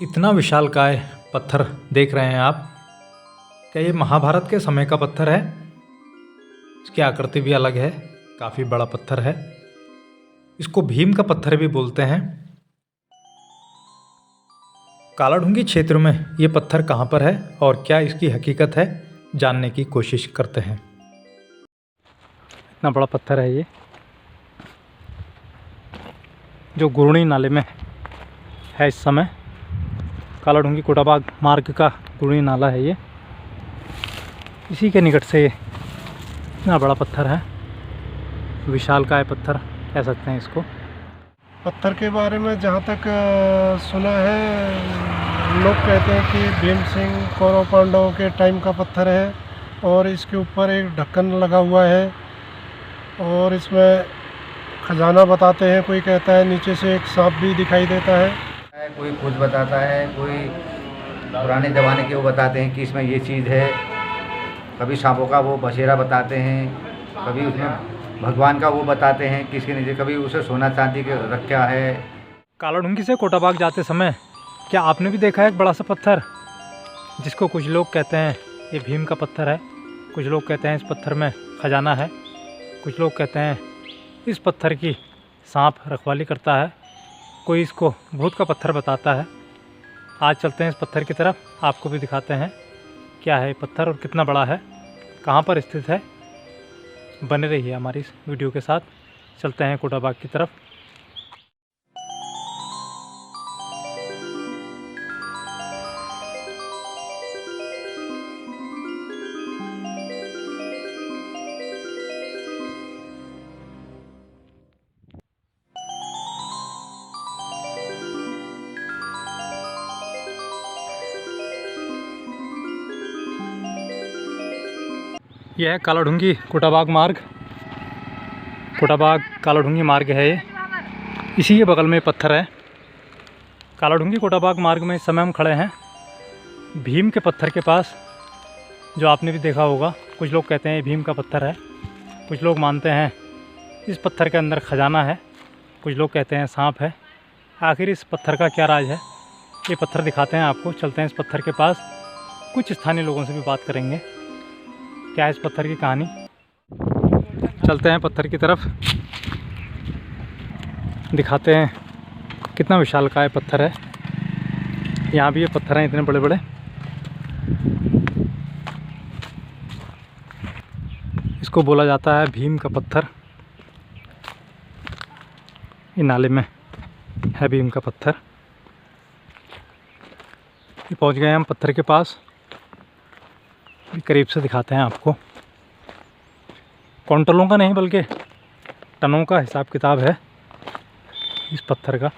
इतना विशालकाय पत्थर देख रहे हैं आप। क्या ये महाभारत के समय का पत्थर है? इसकी आकृति भी अलग है, काफ़ी बड़ा पत्थर है। इसको भीम का पत्थर भी बोलते हैं। कालाढूंगी क्षेत्र में ये पत्थर कहाँ पर है और क्या इसकी हकीकत है, जानने की कोशिश करते हैं। इतना बड़ा पत्थर है ये, जो गुरुणी नाले में है इस समय। कालाढूंगी कोटाबाग मार्ग का गुरुणी नाला है ये, इसी के निकट से इतना बड़ा पत्थर है, विशालकाय पत्थर कह सकते हैं इसको। पत्थर के बारे में जहाँ तक सुना है, लोग कहते हैं कि भीम सिंह कौरव पांडवों के टाइम का पत्थर है और इसके ऊपर एक ढक्कन लगा हुआ है और इसमें खजाना बताते हैं। कोई कहता है नीचे से एक सांप भी दिखाई देता है। कोई कुछ बताता है, कोई पुराने ज़माने के वो बताते हैं कि इसमें ये चीज़ है। कभी सांपों का वो बसेरा बताते हैं, कभी उसमें भगवान का वो बताते हैं कि इसके नीचे कभी उसे सोना चांदी के रखा है। कालाढूंगी से कोटाबाग जाते समय क्या आपने भी देखा है एक बड़ा सा पत्थर, जिसको कुछ लोग कहते हैं ये भीम का पत्थर है, कुछ लोग कहते हैं इस पत्थर में खजाना है, कुछ लोग कहते हैं इस पत्थर की सांप रखवाली करता है, कोई इसको भूत का पत्थर बताता है। आज चलते हैं इस पत्थर की तरफ, आपको भी दिखाते हैं क्या है ये पत्थर और कितना बड़ा है, कहाँ पर स्थित है। बने रहिए हमारी इस वीडियो के साथ। चलते हैं कोटाबाग की तरफ। यह है कालाढूंगी कोटाबाग मार्ग, कोटाबाग कालाढूंगी मार्ग है ये, इसी के बगल में पत्थर है। कालाढूंगी कोटाबाग मार्ग में इस समय हम खड़े हैं भीम के पत्थर के पास, जो आपने भी देखा होगा। कुछ लोग कहते हैं ये भीम का पत्थर है, कुछ लोग मानते हैं इस पत्थर के अंदर खजाना है, कुछ लोग कहते हैं सांप है। आखिर इस पत्थर का क्या राज है, ये पत्थर दिखाते हैं आपको। चलते हैं इस पत्थर के पास, कुछ स्थानीय लोगों से भी बात करेंगे क्या है इस पत्थर की कहानी। चलते हैं पत्थर की तरफ, दिखाते हैं कितना विशालकाय पत्थर है। यहाँ भी ये पत्थर हैं इतने बड़े बड़े। इसको बोला जाता है भीम का पत्थर। ये नाले में है भीम का पत्थर। ये पहुँच गए हम पत्थर के पास, करीब से दिखाते हैं आपको। क्विंटलों का नहीं बल्कि टनों का हिसाब किताब है इस पत्थर का।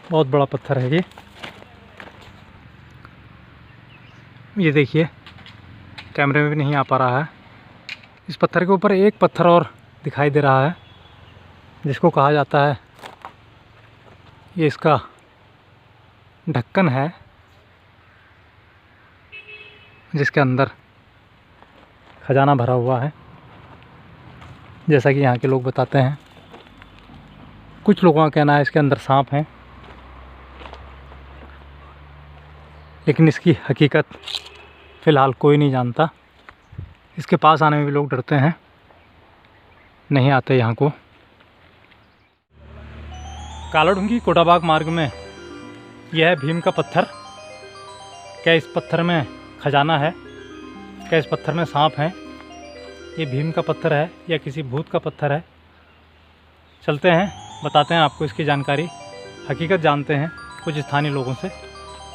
बहुत बड़ा पत्थर है ये देखिए, कैमरे में भी नहीं आ पा रहा है। इस पत्थर के ऊपर एक पत्थर और दिखाई दे रहा है, जिसको कहा जाता है ये इसका ढक्कन है, जिसके अंदर खजाना भरा हुआ है, जैसा कि यहाँ के लोग बताते हैं। कुछ लोगों का कहना है इसके अंदर सांप हैं, लेकिन इसकी हकीकत फ़िलहाल कोई नहीं जानता। इसके पास आने में भी लोग डरते हैं, नहीं आते यहाँ को। कालाढूंगी कोटाबाग मार्ग में यह है भीम का पत्थर। क्या इस पत्थर में खजाना है, क्या इस पत्थर में सांप हैं? ये भीम का पत्थर है या किसी भूत का पत्थर है? चलते हैं, बताते हैं आपको इसकी जानकारी, हकीकत जानते हैं, कुछ स्थानीय लोगों से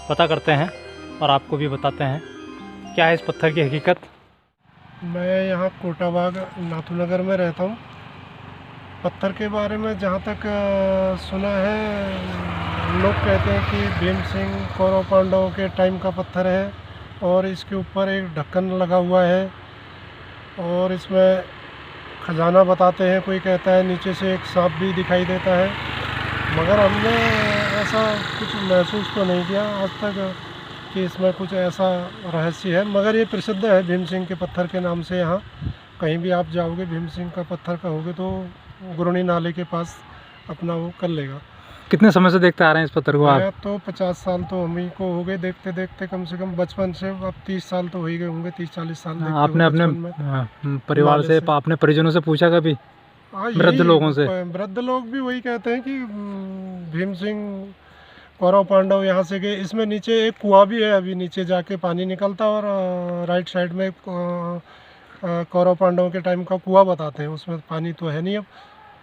पता करते हैं और आपको भी बताते हैं क्या है इस पत्थर की हकीकत। मैं यहाँ कोटाबाग नाथूनगर में रहता हूँ। पत्थर के बारे में जहाँ तक सुना है, लोग कहते हैं कि भीम सिंह कौरव पांडवों के टाइम का पत्थर है और इसके ऊपर एक ढक्कन लगा हुआ है और इसमें खजाना बताते हैं। कोई कहता है नीचे से एक सांप भी दिखाई देता है, मगर हमने ऐसा कुछ महसूस तो नहीं किया आज तक कि इसमें कुछ ऐसा रहस्य है। मगर ये प्रसिद्ध है भीम सिंह के पत्थर के नाम से। यहाँ कहीं भी आप जाओगे भीम सिंह का पत्थर कहोगे तो गुरुणी नाले के पास अपना वो कर लेगा। कितने समय से देखते आ रहे हैं इस पत्थर को आप? मैं तो 50 साल तो हम ही को हो गए देखते देखते, कम से कम बचपन से। अब 30 साल तो हो ही गए होंगे, 30-40 साल देखते आपने हुए अपने बचपन में। परिवार से, नाले से। अपने परिजनों से पूछा कभी, हाँ, वृद्ध यही लोगों से? वृद्ध लोग भी वही कहते हैं कि भीम सिंह कौरव पांडव यहाँ से गए। इसमें नीचे एक कुआं भी है, अभी नीचे जाके पानी निकलता, और राइट साइड में कौरव पांडव के टाइम का कुआं बताते हैं। उसमें पानी तो है नहीं अब,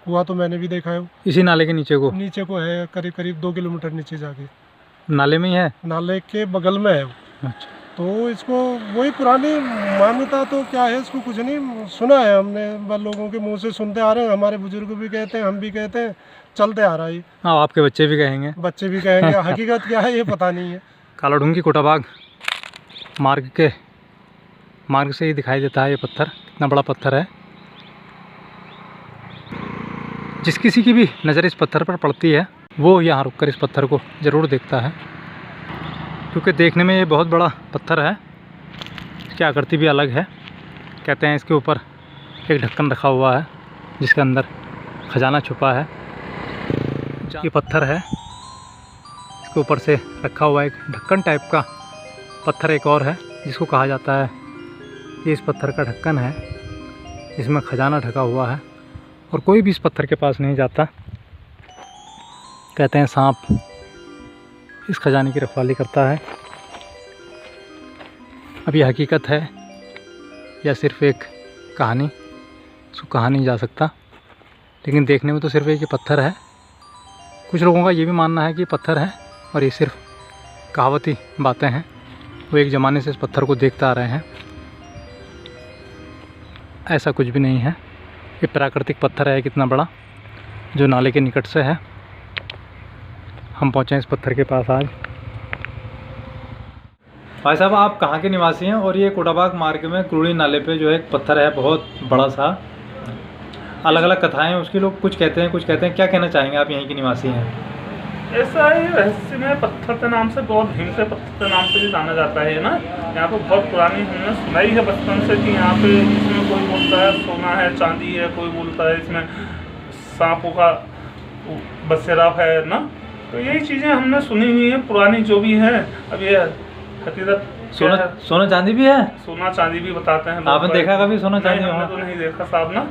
कुआं तो मैंने भी देखा है। इसी नाले के नीचे को? नीचे को है, करीब करीब 2 किलोमीटर नीचे जाके। नाले में ही है? नाले के बगल में है। अच्छा। तो इसको वही पुरानी मान्यता तो क्या है, इसको कुछ नहीं सुना है हमने, बस लोगों के मुंह से सुनते आ रहे हैं। हमारे बुजुर्ग भी कहते हैं, हम भी कहते हैं, चलते आ रहा है। हाँ, आपके बच्चे भी कहेंगे, बच्चे भी कहेंगे। हकीकत क्या है ये पता नहीं है। कालाढूंगी कोटाबाग मार्ग से ही दिखाई देता है ये पत्थर। कितना बड़ा पत्थर है। जिस किसी की भी नज़र इस पत्थर पर पड़ती है वो यहाँ रुककर इस पत्थर को ज़रूर देखता है, क्योंकि देखने में ये बहुत बड़ा पत्थर है। इसकी आकृति भी अलग है। कहते हैं इसके ऊपर एक ढक्कन रखा हुआ है जिसके अंदर खजाना छुपा है। ये पत्थर है, इसके ऊपर से रखा हुआ एक ढक्कन टाइप का पत्थर एक और है जिसको कहा जाता है ये इस पत्थर का ढक्कन है, इसमें खजाना ढका हुआ है और कोई भी इस पत्थर के पास नहीं जाता। कहते हैं सांप इस खजाने की रखवाली करता है। अब ये हकीकत है या सिर्फ एक कहानी, इसको कहा नहीं जा सकता, लेकिन देखने में तो सिर्फ एक ये पत्थर है। कुछ लोगों का ये भी मानना है कि ये पत्थर है और ये सिर्फ कहावती बातें हैं। वो एक ज़माने से इस पत्थर को देखते आ रहे हैं। ऐसा कुछ भी नहीं है। ये प्राकृतिक पत्थर है कितना बड़ा, जो नाले के निकट से है। हम पहुँचे इस पत्थर के पास आज। भाई साहब, आप कहाँ के निवासी हैं? और ये कोटाबाग मार्ग में कुरुड़ी नाले पे जो है एक पत्थर है बहुत बड़ा सा, अलग अलग कथाएं हैं उसकी, लोग कुछ कहते हैं कुछ कहते हैं, क्या कहना चाहेंगे? आप यहीं के निवासी हैं। ऐसा ही रहस्य में पत्थर के नाम से, गौर भीम के पत्थर के नाम से भी जाना जाता है ना। यहाँ पे बहुत पुरानी हमने सुनाई है बचपन से कि यहाँ पे इसमें कोई बोलता है सोना है, चांदी है, कोई बोलता है इसमें सांपों का बसेरा है ना। तो यही चीज़ें हमने सुनी हुई हैं पुरानी जो भी है। अब ये हकीकत सोना चांदी भी है? सोना चांदी भी बताते हैं। आपने देखा कभी सोना चांदी? हमने तो नहीं देखा साहब ना,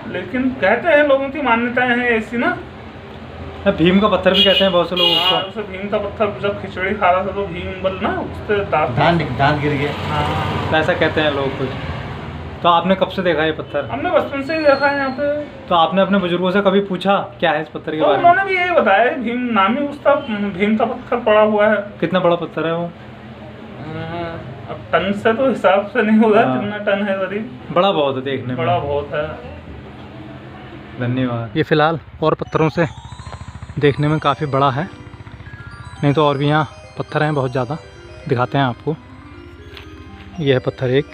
लेकिन कहते हैं लोगों की मान्यताएं हैं ऐसी ना। भीम का पत्थर भी कहते हैं बहुत से लोग उसको। उसे भीम का पत्थर जब खिचड़ी खा रहा था तो भीम बल ना उससे दांत गिर गए। हाँ, तो ऐसा कहते हैं लोग कुछ। तो आपने कब से देखा ये पत्थर? हमने बचपन से ही देखा है यहाँ पे। तो आपने अपने बुजुर्गों से कभी पूछा क्या है इस पत्थर के तो बारे में? उन्होंने भी यही बताया, भीम नाम ही उसका भीम का पत्थर पड़ा हुआ है। कितना बड़ा पत्थर है वो? अब टन से तो हिसाब से नहीं होगा हाँ। कितना टन है, करीब बड़ा बहुत है देखने में। बड़ा बहुत है। धन्यवाद। ये फ़िलहाल और पत्थरों से देखने में काफ़ी बड़ा है, नहीं तो और भी यहाँ पत्थर हैं बहुत ज़्यादा। दिखाते हैं आपको। ये है पत्थर एक,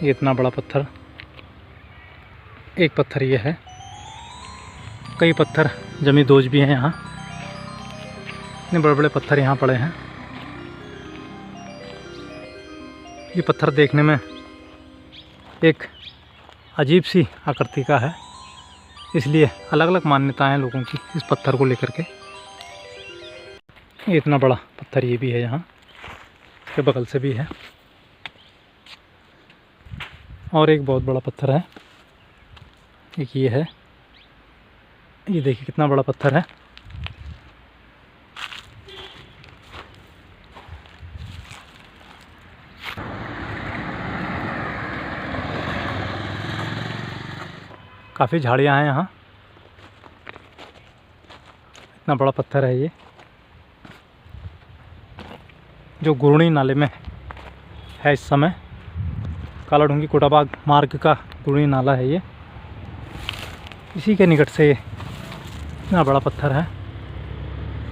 ये इतना बड़ा पत्थर, एक पत्थर ये है। कई पत्थर जमी दोज भी हैं यहाँ। इतने बड़े बड़े पत्थर यहाँ पड़े हैं। ये पत्थर देखने में एक अजीब सी आकृति का है, इसलिए अलग अलग मान्यताएं हैं लोगों की इस पत्थर को लेकर के। ये इतना बड़ा पत्थर ये भी है यहाँ, इसके बगल से भी है। और एक बहुत बड़ा पत्थर है, एक ये है। ये देखिए कितना बड़ा पत्थर है। काफ़ी झाड़ियाँ हैं यहाँ। इतना बड़ा पत्थर है ये, जो गुरुणी नाले में है इस समय। कालाढूंगी कोटाबाग मार्ग का गुरुणी नाला है ये, इसी के निकट से ये इतना बड़ा पत्थर है।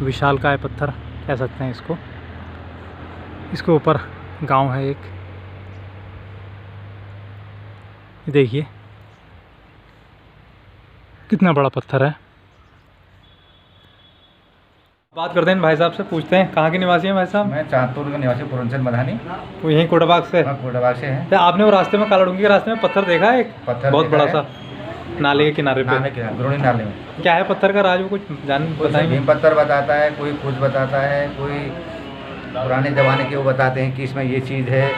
विशालकाय पत्थर कह सकते हैं इसको। इसके ऊपर गांव है एक, ये देखिए कितना बड़ा पत्थर है। बात करते हैं भाई साहब से, पूछते हैं कहाँ के निवासी हैं भाई साहब? मैं चांदपुर का निवासी पुरनचंद मधानी। वो यहीं कोटाबाग से? हाँ, कोटाबाग से हैं। तो आपने वो रास्ते में, कालाढूंगी के रास्ते में पत्थर देखा है एक पत्थर बहुत बड़ा सा? नाले के किनारे पे। नाले के द्रोणी नाले में। क्या है पत्थर का राज, वो कुछ जान कोई बताएंगे? भीम पत्थर बताता है, कोई कुछ बताता है, कोई पुराने ज़माने के वो बताते हैं कि इसमें ये चीज़ है।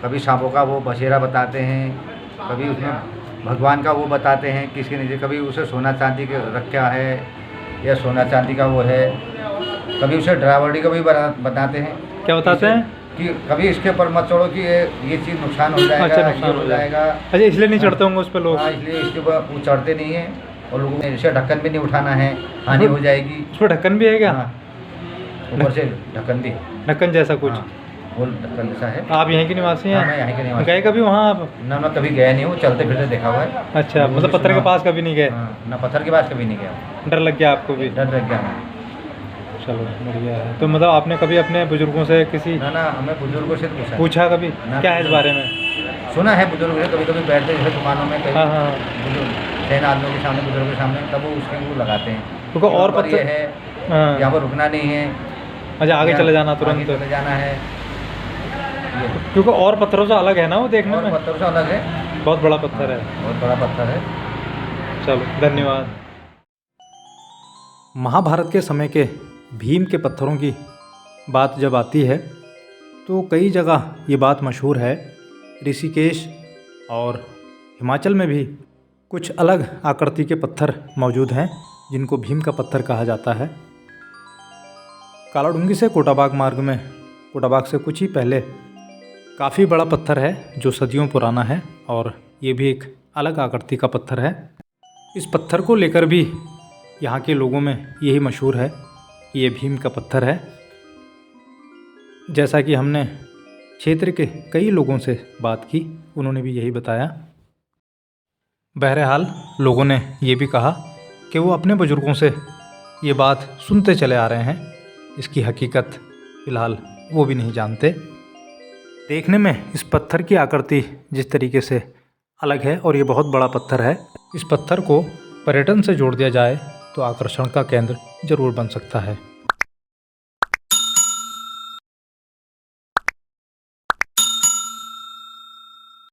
कभी सांपों का वो बसेरा बताते हैं, कभी उसमें भगवान का वो बताते हैं किसके नीचे, कभी उसे सोना चांदी के रखा है या सोना चांदी का वो है, कभी उसे ड्राइवरी का भी बताते हैं। क्या बताते हैं? कि कभी इसके ऊपर मत चढ़ो कि ये चीज़ नुकसान हो जाएगा, अच्छा, नुकसान ये हो जाएगा। अच्छा, इसलिए नहीं चढ़ते होंगे उस पर लोग? हाँ, इसलिए इसके ऊपर वो चढ़ते नहीं है। और लोगों ने इसे ढक्कन भी नहीं उठाना है, हानि हो जाएगी। उस पर ढक्कन भी है क्या? हाँ, ऊपर से ढक्कन भी है। ढक्कन जैसा कुछ? हाँ, वो ढक्कन जैसा है। आप यहीं के निवासी हाँ, हैं? मैं यहाँ के निवासी। गए कभी वहाँ आप? ना मैं कभी गया नहीं हूँ, चलते फिरते देखा हुआ है। अच्छा, मतलब पत्थर के पास कभी नहीं गए? हाँ, ना पत्थर के पास कभी नहीं गया। डर लग गया आपको भी? डर लग गया हमें। चलो बढ़िया है। तो मतलब आपने कभी अपने बुजुर्गों से किसी ना हमें बुजुर्गों से पूछा कभी ना, क्या है इस बारे में? सुना है बुजुर्ग से, कभी कभी बैठते जैसे दुकानों में, कहीं हाँ हाँ, बुजुर्ग 6 आदमियों के सामने, बुजुर्गों के सामने, तब वो उसके वो लगाते हैं। क्योंकि और यहाँ पर ये पत्थर है, हाँ, यहाँ पर रुकना नहीं है, अच्छा आगे चले जाना आगे तुरंत, चले जाना है। ये क्योंकि और पत्थरों से अलग है ना वो देखने और में? पत्थर से अलग है, बहुत बड़ा पत्थर है। बहुत बड़ा पत्थर है। चलो धन्यवाद। महाभारत के समय के भीम के पत्थरों की बात जब आती है तो कई जगह ये बात मशहूर है। ऋषिकेश और हिमाचल में भी कुछ अलग आकृति के पत्थर मौजूद हैं जिनको भीम का पत्थर कहा जाता है। कालाडूंगी से कोटाबाग मार्ग में कोटाबाग से कुछ ही पहले काफ़ी बड़ा पत्थर है जो सदियों पुराना है और ये भी एक अलग आकृति का पत्थर है। इस पत्थर को लेकर भी यहाँ के लोगों में यही मशहूर है कि ये भीम का पत्थर है। जैसा कि हमने क्षेत्र के कई लोगों से बात की, उन्होंने भी यही बताया। बहरहाल लोगों ने ये भी कहा कि वो अपने बुजुर्गों से ये बात सुनते चले आ रहे हैं, इसकी हकीकत फ़िलहाल वो भी नहीं जानते। देखने में इस पत्थर की आकृति जिस तरीके से अलग है और ये बहुत बड़ा पत्थर है, इस पत्थर को पर्यटन से जोड़ दिया जाए तो आकर्षण का केंद्र जरूर बन सकता है।